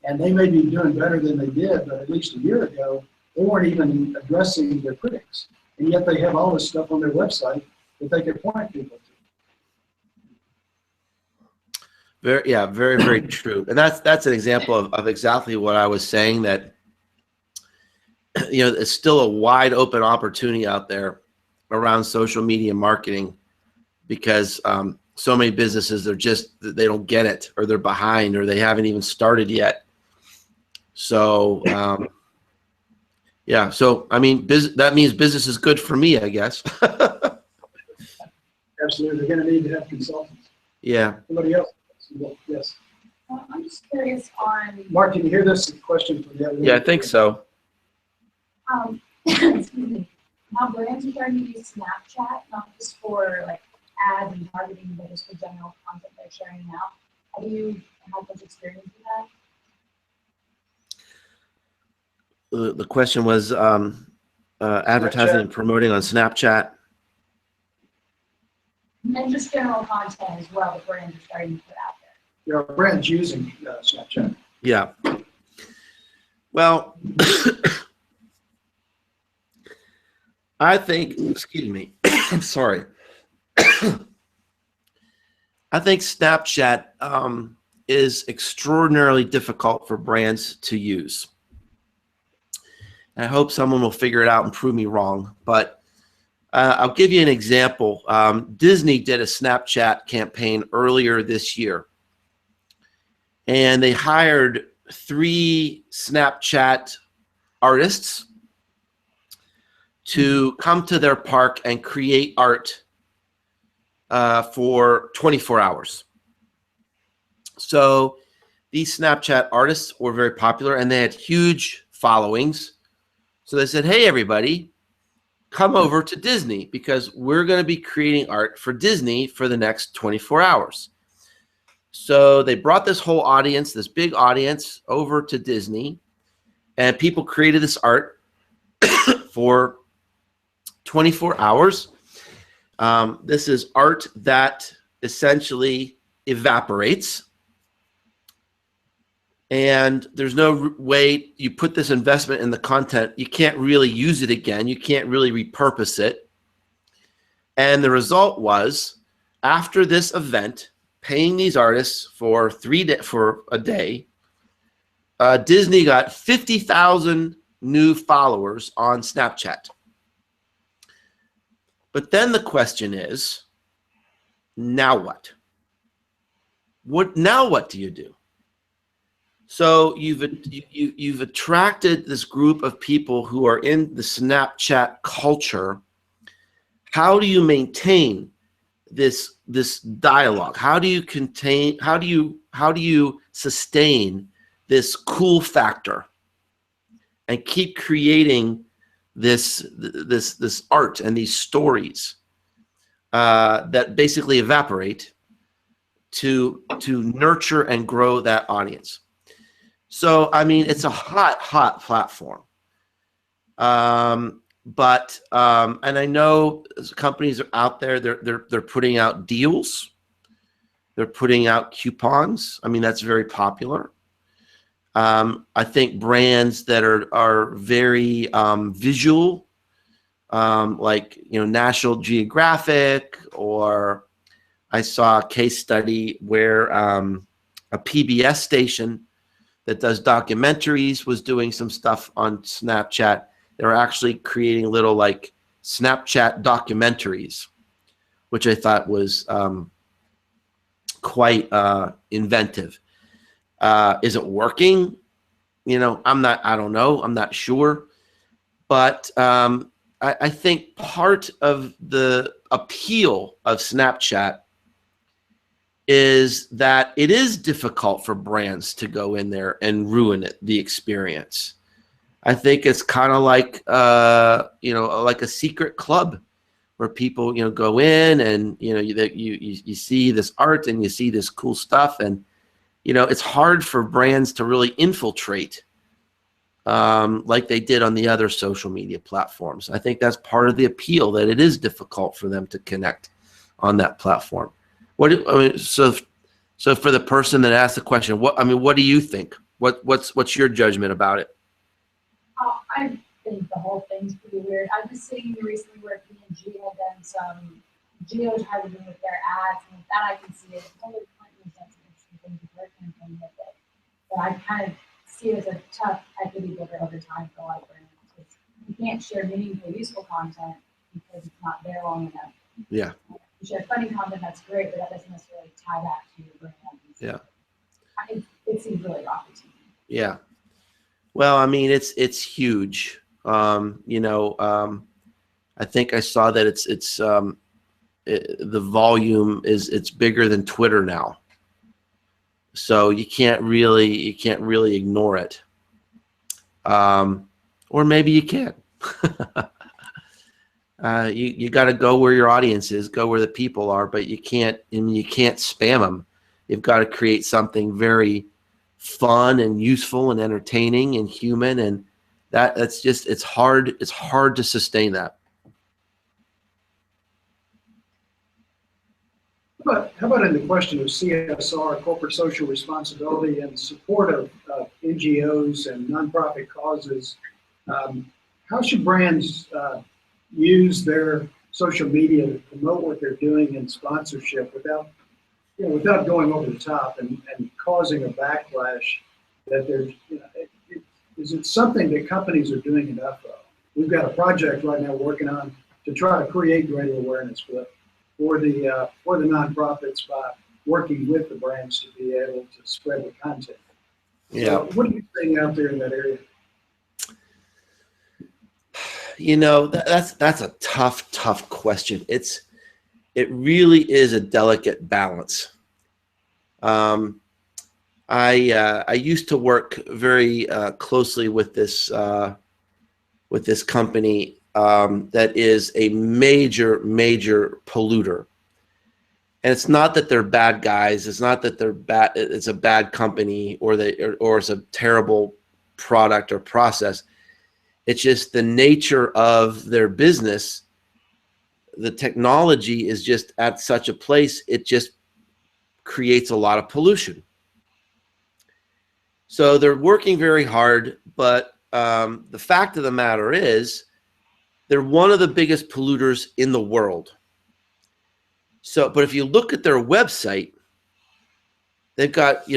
and they may be doing better than they did, but at least a year ago, they weren't even addressing their critics. And yet they have all this stuff on their website that they can point people to. Very, very true. And that's an example of exactly what I was saying, that it's still a wide open opportunity out there around social media marketing, because so many businesses, they don't get it, or they're behind, or they haven't even started yet. So so I mean, that means business is good for me, I guess. Absolutely, they're going to need to have consultants. Yeah. Somebody else? Yes. I'm just curious on, Mark, can you hear this question from the other? Yeah, I think so. excuse me, how brands are starting to use Snapchat, not just for like ads and targeting, but just for general content they're sharing now. Have you had much experience with that? The question was advertising and promoting on Snapchat. And just general content as well that brands are starting to put out there. There are brands using Snapchat. Yeah. Well, I think, excuse me, I'm sorry. I think Snapchat is extraordinarily difficult for brands to use. And I hope someone will figure it out and prove me wrong. But I'll give you an example. Disney did a Snapchat campaign earlier this year. And they hired 3 Snapchat artists to come to their park and create art for 24 hours. So these Snapchat artists were very popular, and they had huge followings. So they said, hey, everybody, come over to Disney, because we're going to be creating art for Disney for the next 24 hours. So they brought this whole audience, this big audience, over to Disney, and people created this art for 24 hours. This is art that essentially evaporates, and there's no way you put this investment in the content. You can't really use it again. You can't really repurpose it. And the result was, after this event, paying these artists for a day, Disney got 50,000 new followers on Snapchat. But then the question is, now what? Now what do you do? So you've attracted this group of people who are in the Snapchat culture. How do you maintain this dialogue? How do you sustain this cool factor and keep creating this art and these stories that basically evaporate to nurture and grow that audience? So I mean, it's a hot platform. But and I know companies are out there, they're putting out deals, they're putting out coupons. I mean, that's very popular. I think brands that are very visual, like National Geographic, or I saw a case study where a PBS station that does documentaries was doing some stuff on Snapchat. They're actually creating little like Snapchat documentaries, which I thought was quite inventive. Is it working? I don't know. I'm not sure. But I think part of the appeal of Snapchat is that it is difficult for brands to go in there and ruin the experience. I think it's kind of like, like a secret club where people, go in and, you see this art and you see this cool stuff, and, it's hard for brands to really infiltrate like they did on the other social media platforms. I think that's part of the appeal, that it is difficult for them to connect on that platform. So for the person that asked the question, what do you think? What's your judgment about it? I think the whole thing's pretty weird. I was sitting here recently where P&G had done some geo-targeting with their ads, and with that I can see it. Hillary Clinton has done some interesting things with her campaign with it. But I kind of see it as a tough equity builder over time for a lot of brands. You can't share meaningful, useful content because it's not there long enough. Yeah. You share funny content, that's great, but that doesn't necessarily tie back to your brand. Yeah. It seems really rocky to me. Yeah. Well, I mean, it's huge. I think I saw that the volume it's bigger than Twitter now. So you can't really ignore it. Or maybe you can. You got to go where your audience is, go where the people are, but you can't spam them. You've got to create something very fun and useful and entertaining and human, and it's hard to sustain that. How about in the question of CSR, corporate social responsibility, and support of NGOs and nonprofit causes? How should brands use their social media to promote what they're doing in sponsorship without going over the top and causing a backlash? That there's, is it something that companies are doing enough of? We've got a project right now working on to try to create greater awareness for the nonprofits by working with the brands to be able to spread the content. Yeah. So what are you seeing out there in that area? That's a tough question. It really is a delicate balance. I used to work very closely with this company that is a major polluter. And it's not that they're bad guys. It's not that they're bad. It's a bad company or it's a terrible product or process. It's just the nature of their business. The technology is just at such a place, it just creates a lot of pollution. So they're working very hard, but the fact of the matter is they're one of the biggest polluters in the world. So, but if you look at their website, they've got,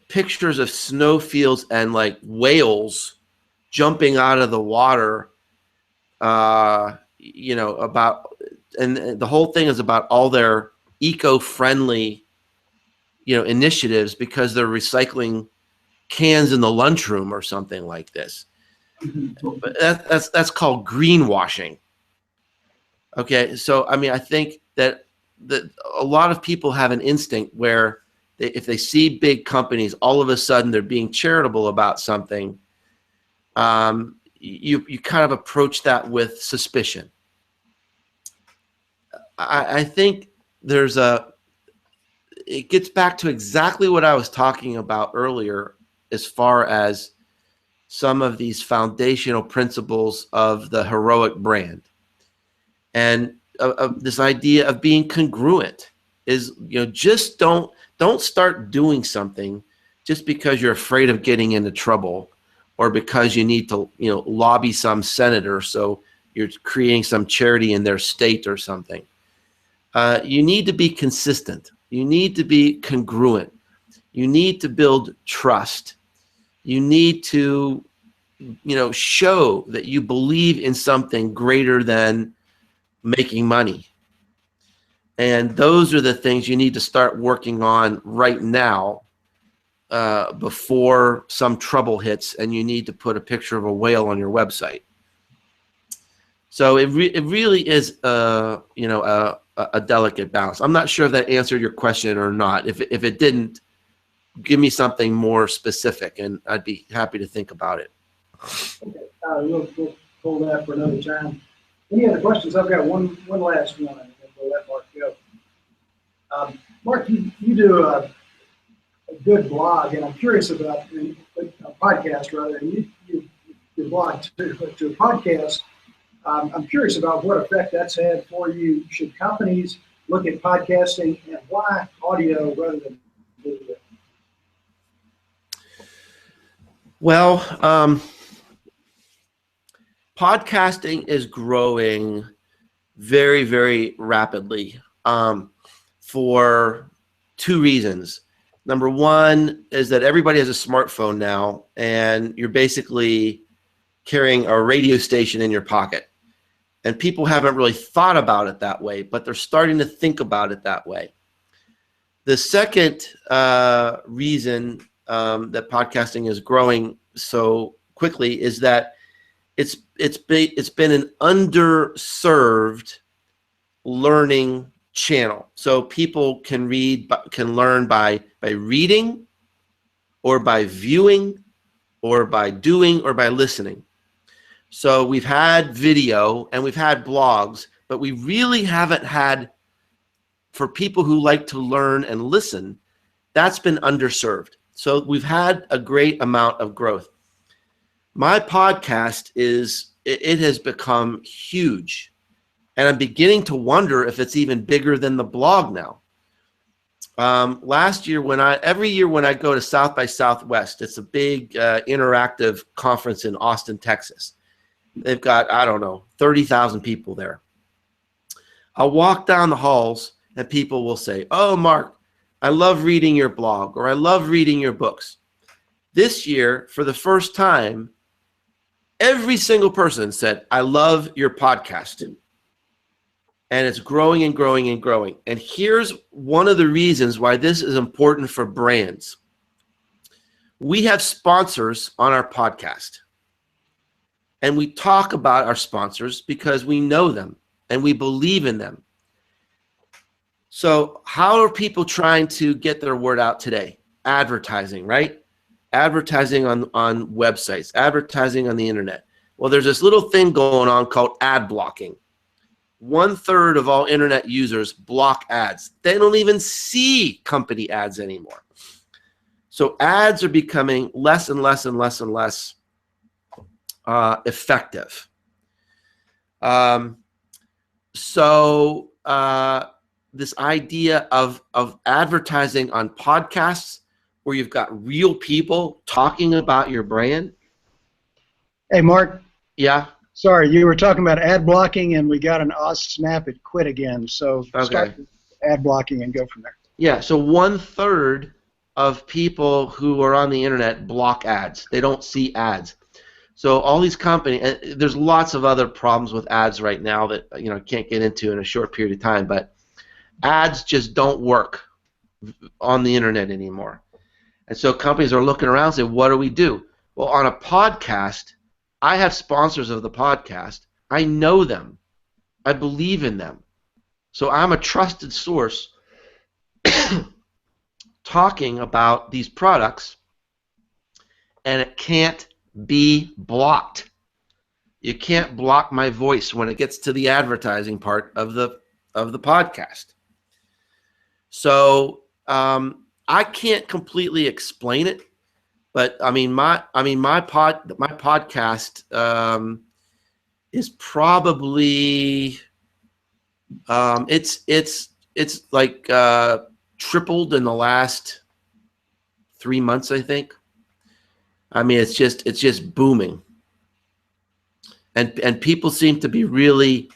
pictures of snowfields and like whales jumping out of the water, and the whole thing is about all their eco-friendly, initiatives because they're recycling cans in the lunchroom or something like this. But that's called greenwashing. Okay, so I mean, I think that a lot of people have an instinct where if they see big companies, all of a sudden they're being charitable about something. You kind of approach that with suspicion. I think it gets back to exactly what I was talking about earlier as far as some of these foundational principles of the heroic brand. And this idea of being congruent is, just don't start doing something just because you're afraid of getting into trouble or because you need to, lobby some senator so you're creating some charity in their state or something. You need to be consistent. You need to be congruent. You need to build trust. You need to, show that you believe in something greater than making money. And those are the things you need to start working on right now before some trouble hits and you need to put a picture of a whale on your website. So it really is a delicate balance. I'm not sure if that answered your question or not. If it didn't, give me something more specific and I'd be happy to think about it. Okay, we'll pull that for another time. Any other questions? I've got one last one, and then we'll let Mark go. Mark, you do a good blog, and I'm curious about a podcast rather, and you blog too, but to a podcast, I'm curious about what effect that's had for you. Should companies look at podcasting, and why audio rather than video? Well, podcasting is growing very, very rapidly for two reasons. Number one is that everybody has a smartphone now, and you're basically carrying a radio station in your pocket. And people haven't really thought about it that way, but they're starting to think about it that way. The second reason that podcasting is growing so quickly is that it's been an underserved learning channel. So people can learn by reading, or by viewing, or by doing, or by listening. So we've had video and we've had blogs, but we really haven't had, for people who like to learn and listen, that's been underserved. So we've had a great amount of growth. My podcast it has become huge, and I'm beginning to wonder if it's even bigger than the blog now. Last year, every year when I go to South by Southwest, it's a big interactive conference in Austin, Texas. They've got, I don't know, 30,000 people there. I'll walk down the halls and people will say, "Oh, Mark, I love reading your blog," or "I love reading your books." This year, for the first time, every single person said, "I love your podcast." And it's growing and growing and growing. And here's one of the reasons why this is important for brands. We have sponsors on our podcast. And we talk about our sponsors because we know them and we believe in them. So how are people trying to get their word out today? Advertising, right? Advertising on websites, advertising on the internet. Well, there's this little thing going on called ad blocking. 1/3 of all internet users block ads. They don't even see company ads anymore. So ads are becoming less and less and less and less effective. This idea of advertising on podcasts where you've got real people talking about your brand. Hey, Mark. Yeah. Sorry, you were talking about ad blocking, and we got an snap, it quit again. So start with ad blocking and go from there. Yeah, so 1/3 of people who are on the internet block ads. They don't see ads. So all these companies, and there's lots of other problems with ads right now that can't get into in a short period of time, but ads just don't work on the internet anymore. And so companies are looking around and saying, what do we do? Well, on a podcast, I have sponsors of the podcast. I know them. I believe in them. So I'm a trusted source talking about these products, and it can't be blocked. You can't block my voice when it gets to the advertising part of the podcast. So I can't completely explain it, but my podcast is probably it's like tripled in the last 3 months, I think. I mean, it's just booming, and people seem to be really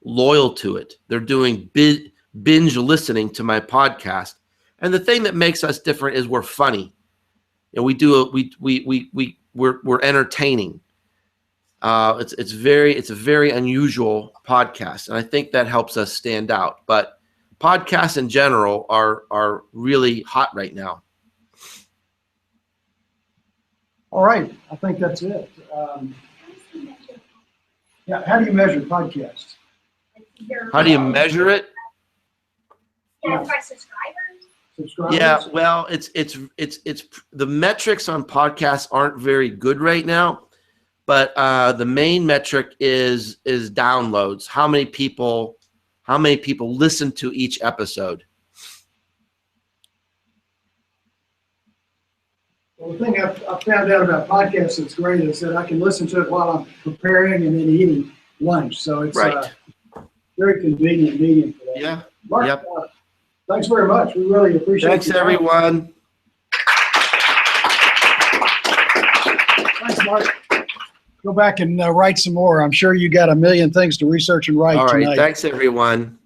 loyal to it. They're doing binge listening to my podcast, and the thing that makes us different is we're funny, and we're entertaining. It's a very unusual podcast, and I think that helps us stand out. But podcasts in general are really hot right now. All right, I think that's it. Yeah, how do you measure podcasts? How do you measure it? Yeah, by subscribers. Subscribers? Yeah, well, it's the metrics on podcasts aren't very good right now, but the main metric is downloads. How many people listen to each episode? Well, the thing I found out about podcasts that's great is that I can listen to it while I'm preparing and then eating lunch. So it's Right. very convenient medium for that. Yeah. Mark, Yep. Thanks very much. We really appreciate it. Thanks, everyone. Thanks, Mark. Go back and write some more. I'm sure you got a million things to research and write All right. tonight. Thanks, everyone.